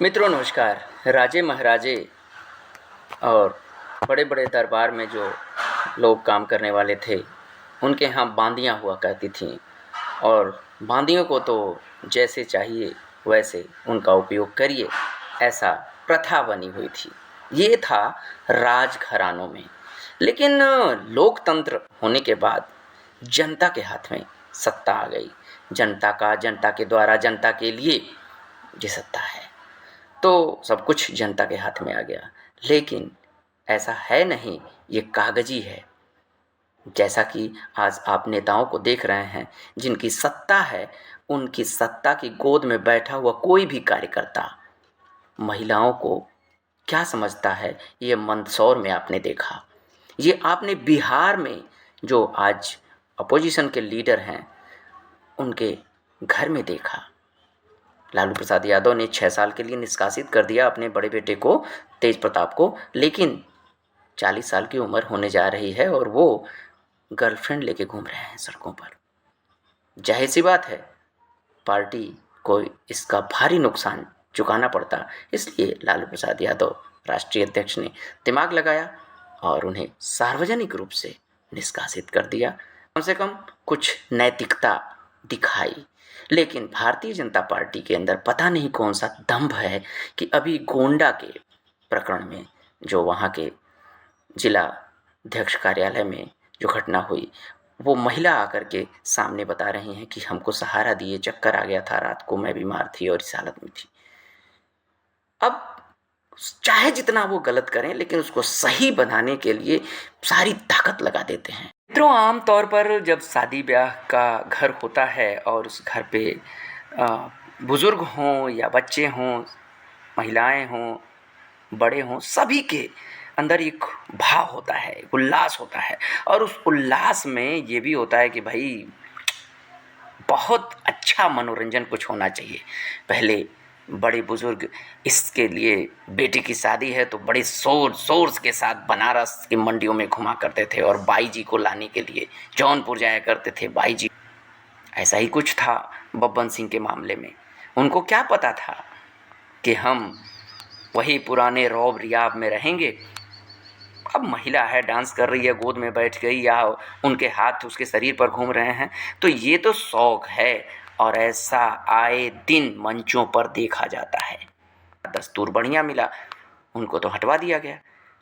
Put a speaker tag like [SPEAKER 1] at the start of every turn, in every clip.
[SPEAKER 1] मित्रों नमस्कार। राजे महाराजे और बड़े बड़े दरबार में जो लोग काम करने वाले थे, उनके यहाँ बांदियाँ हुआ करती थीं और बांदियों को तो जैसे चाहिए वैसे उनका उपयोग करिए, ऐसा प्रथा बनी हुई थी। ये था राजघरानों में। लेकिन लोकतंत्र होने के बाद जनता के हाथ में सत्ता आ गई। जनता के द्वारा जनता के लिए ये सत्ता है, तो सब कुछ जनता के हाथ में आ गया। लेकिन ऐसा है नहीं, ये कागजी है। जैसा कि आज आप नेताओं को देख रहे हैं, जिनकी सत्ता है, उनकी सत्ता की गोद में बैठा हुआ कोई भी कार्यकर्ता महिलाओं को क्या समझता है, ये मंदसौर में आपने देखा। ये आपने बिहार में जो आज अपोजिशन के लीडर हैं, उनके घर में देखा। लालू प्रसाद यादव ने 6 साल के लिए निष्कासित कर दिया अपने बड़े बेटे को, तेज प्रताप को, लेकिन 40 साल की उम्र होने जा रही है और वो गर्लफ्रेंड लेके घूम रहे हैं सड़कों पर। जाहिर सी बात है, पार्टी को इसका भारी नुकसान चुकाना पड़ता। इसलिए लालू प्रसाद यादव राष्ट्रीय अध्यक्ष ने दिमाग लगाया और उन्हें सार्वजनिक रूप से निष्कासित कर दिया। कम से कम कुछ नैतिकता दिखाई। लेकिन भारतीय जनता पार्टी के अंदर पता नहीं कौन सा दंभ है कि अभी गोंडा के प्रकरण में, जो वहाँ के जिला अध्यक्ष कार्यालय में जो घटना हुई, वो महिला आकर के सामने बता रही हैं कि हमको सहारा दिए, चक्कर आ गया था, रात को मैं बीमार थी और इस हालत में थी। अब चाहे जितना वो गलत करें, लेकिन उसको सही बनाने के लिए सारी ताकत लगा देते हैं। मित्रों, आम तौर पर जब शादी ब्याह का घर होता है और उस घर पे बुज़ुर्ग हों या बच्चे हों, महिलाएं हों, बड़े हों, सभी के अंदर एक भाव होता है, एक उल्लास होता है। और उस उल्लास में ये भी होता है कि भाई बहुत अच्छा मनोरंजन कुछ होना चाहिए। पहले बड़े बुजुर्ग इसके लिए, बेटी की शादी है तो बड़े शोर के साथ बनारस की मंडियों में घुमा करते थे और बाई जी को लाने के लिए जौनपुर जाया करते थे बाई जी। ऐसा ही कुछ था बब्बन सिंह के मामले में। उनको क्या पता था कि हम वही पुराने रौब रियाब में रहेंगे। अब महिला है, डांस कर रही है, गोद में बैठ गई या उनके हाथ उसके शरीर पर घूम रहे हैं, तो ये तो शौक है और ऐसा आए दिन मंचों पर देखा जाता है। दस्तूर बढ़िया मिला, उनको तो हटवा दिया गया।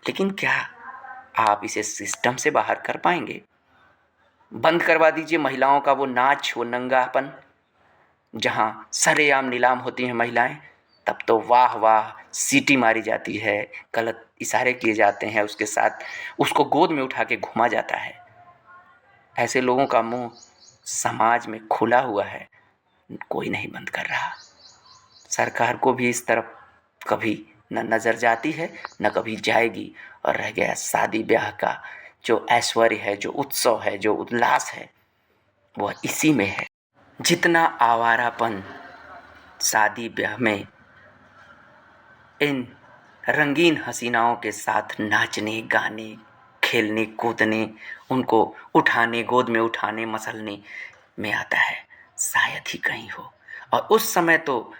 [SPEAKER 1] लेकिन क्या आप इसे सिस्टम से बाहर कर पाएंगे? बंद करवा दीजिए महिलाओं का वो नाच, वो नंगापन, जहाँ सरेआम नीलाम होती हैं महिलाएं, तब तो वाह वाह सीटी मारी जाती है, गलत इशारे किए जाते हैं, उसके साथ उसको गोद में उठा के घुमा जाता है। ऐसे लोगों का मुंह समाज में खुला हुआ है, कोई नहीं बंद कर रहा। सरकार को भी इस तरफ कभी न नज़र जाती है, न कभी जाएगी। और रह गया शादी ब्याह का जो ऐश्वर्य है, जो उत्सव है, जो उल्लास है, वह इसी में है। जितना आवारापन शादी ब्याह में इन रंगीन हसीनाओं के साथ नाचने, गाने, खेलने, कूदने, उनको उठाने, गोद में उठाने, मसलने में आता है, शायद ही कहीं हो। और उस समय तो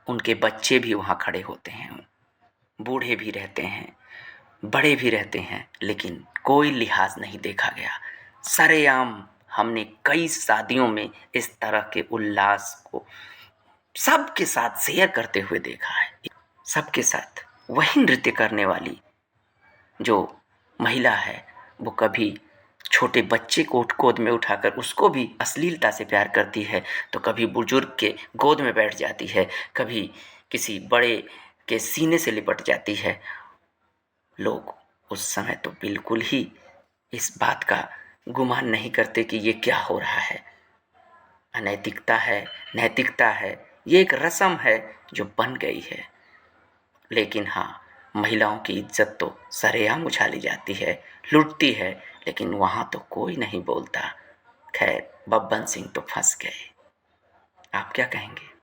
[SPEAKER 1] उनके बच्चे भी वहाँ खड़े होते हैं, बूढ़े भी रहते हैं, बड़े भी रहते हैं, लेकिन कोई लिहाज नहीं देखा गया। सरेआम हमने कई शादियों में इस तरह के उल्लास को सबके साथ शेयर करते हुए देखा है। सबके साथ वही नृत्य करने वाली जो महिला है, वो कभी छोटे बच्चे को गोद में उठाकर उसको भी अश्लीलता से प्यार करती है, तो कभी बुजुर्ग के गोद में बैठ जाती है, कभी किसी बड़े के सीने से लिपट जाती है। लोग उस समय तो बिल्कुल ही इस बात का गुमान नहीं करते कि ये क्या हो रहा है। अनैतिकता है, नैतिकता है, ये एक रस्म है जो बन गई है। लेकिन हाँ, महिलाओं की इज्जत तो सरेआम उछाली जाती है, लुटती है, लेकिन वहाँ तो कोई नहीं बोलता। खैर, बब्बन सिंह तो फंस गए। आप क्या कहेंगे?